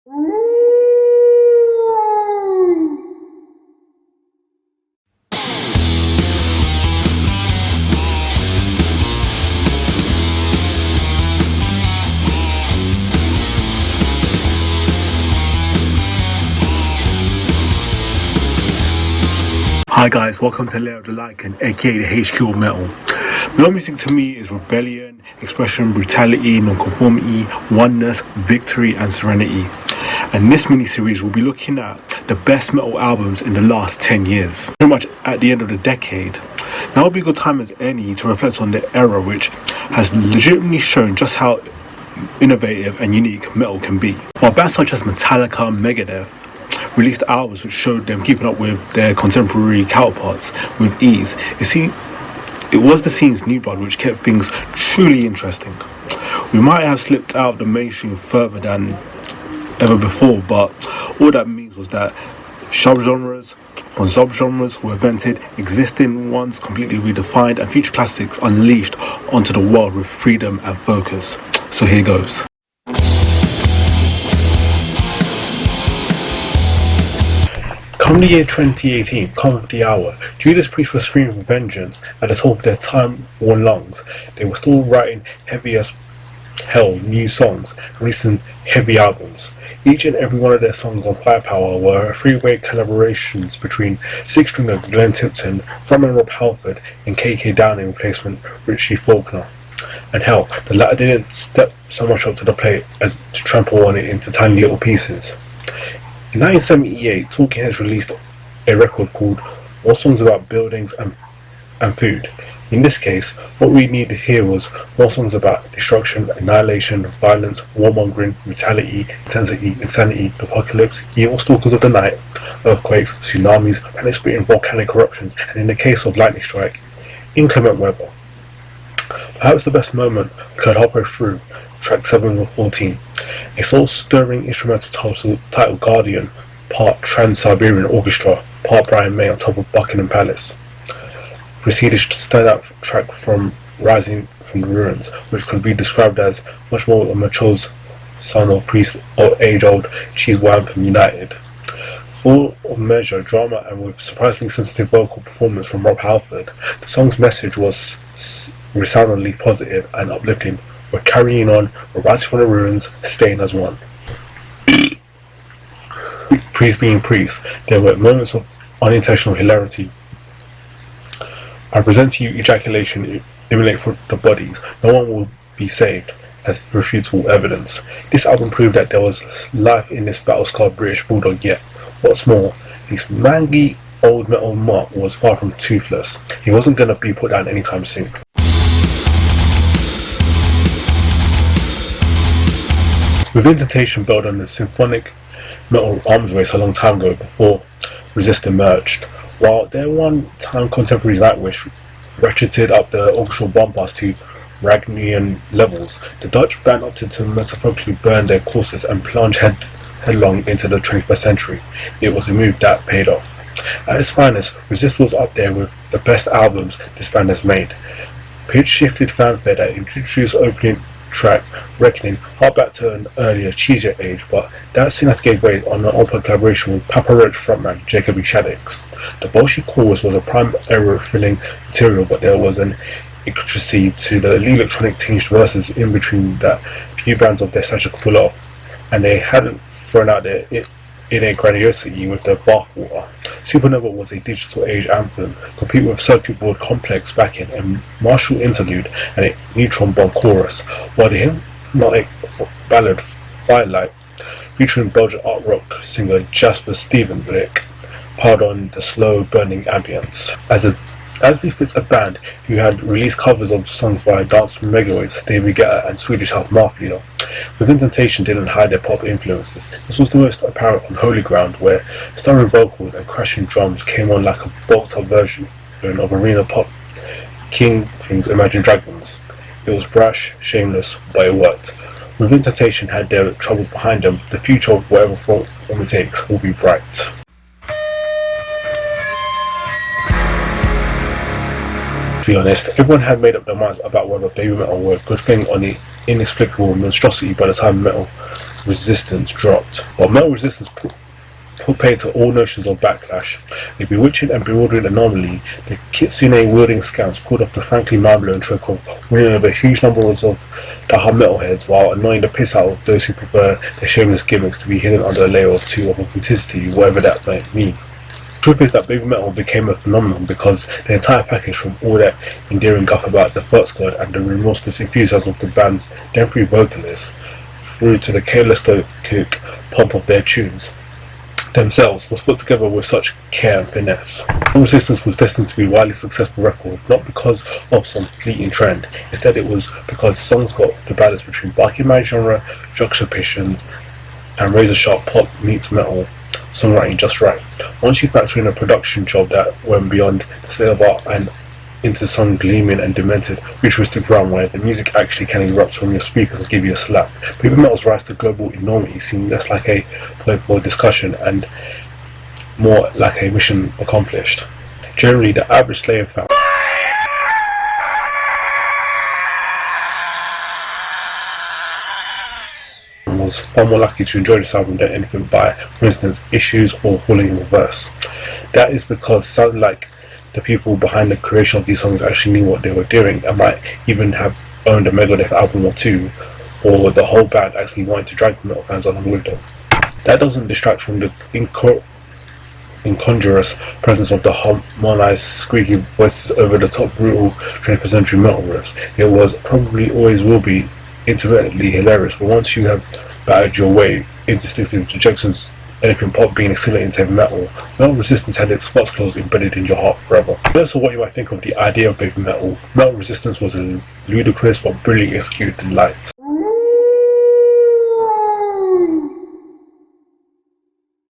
Hi guys, welcome to Lair of the Lycan, aka the HQ of metal. Metal music to me is rebellion, expression, brutality, nonconformity, oneness, victory and serenity. And this mini-series will be looking at the best metal albums in the last 10 years. Pretty much at the end of the decade. Now would be a good time as any to reflect on the era which has legitimately shown just how innovative and unique metal can be. While bands such as Metallica, Megadeth released albums which showed them keeping up with their contemporary counterparts with ease, it was the scene's new blood which kept things truly interesting. We might have slipped out the mainstream further than ever before, but all that means was that subgenres on subgenres were invented, existing ones completely redefined, and future classics unleashed onto the world with freedom and focus. So here goes. Come the year 2018, come of the hour, Judas Priest were screaming for vengeance at the top of their time-worn lungs. They were still writing heavy as hell new songs, releasing heavy albums. Each and every one of their songs on Firepower were three-way collaborations between six-stringer Glenn Tipton, frontman Rob Halford, and KK Downing replacement Richie Faulkner. And hell, the latter didn't step so much up to the plate as to trample on it into tiny little pieces. In 1978, Talking Heads released a record called More Songs About Buildings and Food. In this case, what we needed here was more songs about destruction, annihilation, violence, warmongering, brutality, intensity, insanity, apocalypse, evil stalkers of the night, earthquakes, tsunamis, planet-splitting volcanic eruptions, and in the case of lightning strike, inclement weather. Perhaps the best moment occurred halfway through track 7 of 14. A soul-stirring instrumental titled Guardian, part Trans-Siberian Orchestra, part Brian May on top of Buckingham Palace, preceded a standout track from Rising from the Ruins, which could be described as much more a mature son of Priest or age-old Cheese Anthem United. Full of measure, drama, and with surprisingly sensitive vocal performance from Rob Halford, the song's message was resoundingly positive and uplifting. We're carrying on, we're rising from the ruins, staying as one. Priest being priest, there were moments of unintentional hilarity. I present to you ejaculation imminent for the bodies. No one will be saved, as irrefutable evidence. This album proved that there was life in this battle-scarred British bulldog yet. What's more, this mangy old metal mutt was far from toothless. He wasn't going to be put down anytime soon. Within Temptation built on the symphonic metal arms race a long time ago before Resist emerged. While their one-time contemporaries Nightwish ratcheted up the orchestral bombast to Ragnian levels, the Dutch band opted to metaphorically burn their courses and plunge headlong into the 21st century. It was a move that paid off. At its finest, Resist was up there with the best albums this band has made. Pitch-shifted fanfare that introduced opening track Reckoning harked back to an earlier, cheesier age, but that soon has gave way on an open collaboration with Papa Roach frontman Jacob E. Shaddix. The bullshit chorus was a prime error-filling material, but there was an intricacy to the electronic tinged verses in between that few bands of their stature could pull off, and they hadn't thrown out their innate grandiosity with the bathwater. Supernova was a digital age anthem, complete with circuit board complex backing, and martial interlude, and a neutron bomb chorus, while the hypnotic ballad Firelight, featuring Belgian art rock singer Jasper Stevenblick, piled on the slow burning ambience. As befits a band who had released covers of songs by dance megaweights David Guetta and Swedish House Mafia, Within Temptation didn't hide their pop influences. This was the most apparent on Holy Ground, where stirring vocals and crashing drums came on like a bulked-up version of arena pop King's Imagine Dragons. It was brash, shameless, but it worked. Within Temptation had their troubles behind them. The future of whatever form it takes will be bright. To be honest, everyone had made up their minds about whether baby metal were a good thing or the inexplicable monstrosity by the time metal resistance dropped. While metal resistance put pay to all notions of backlash, a bewitching and bewildering anomaly, the kitsune-wielding scams pulled off the frankly mind-blowing trick of winning over huge numbers of the hard metalheads while annoying the piss out of those who prefer their shameless gimmicks to be hidden under a layer of authenticity, whatever that might mean. The truth is that baby metal became a phenomenon because the entire package, from all that endearing guff about the Fuck Squad and the remorseless enthusiasm of the band's then three vocalists, through to the careless stoic pomp of their tunes themselves, was put together with such care and finesse. Resistance was destined to be a widely successful record, not because of some fleeting trend. Instead, it was because songs got the balance between barking my genre juxtapositions and razor-sharp pop meets metal songwriting just right. Once you factor in a production job that went beyond the state of art and into some gleaming and demented futuristic realm where the music actually can erupt from your speakers and give you a slap, baby metal's rise to global enormity seemed less like a point for discussion and more like a mission accomplished. Generally, the average Lair fan was far more likely to enjoy this album than anything by, for instance, Issues or Falling in Reverse. That is because it sounded like the people behind the creation of these songs actually knew what they were doing and might even have owned a Megadeth album or two, or the whole band actually wanted to drag metal fans along with them. That doesn't distract from the incongruous presence of the harmonized, squeaky voices over the top, brutal 21st century metal riffs. It was, probably always will be, intermittently hilarious, but once you have battered your way into distinctive interjections, anything pop being assimilated into heavy metal resistance had its spots clothes embedded in your heart forever. Regardless of what you might think of the idea of baby metal resistance was a ludicrous but brilliantly executed delight.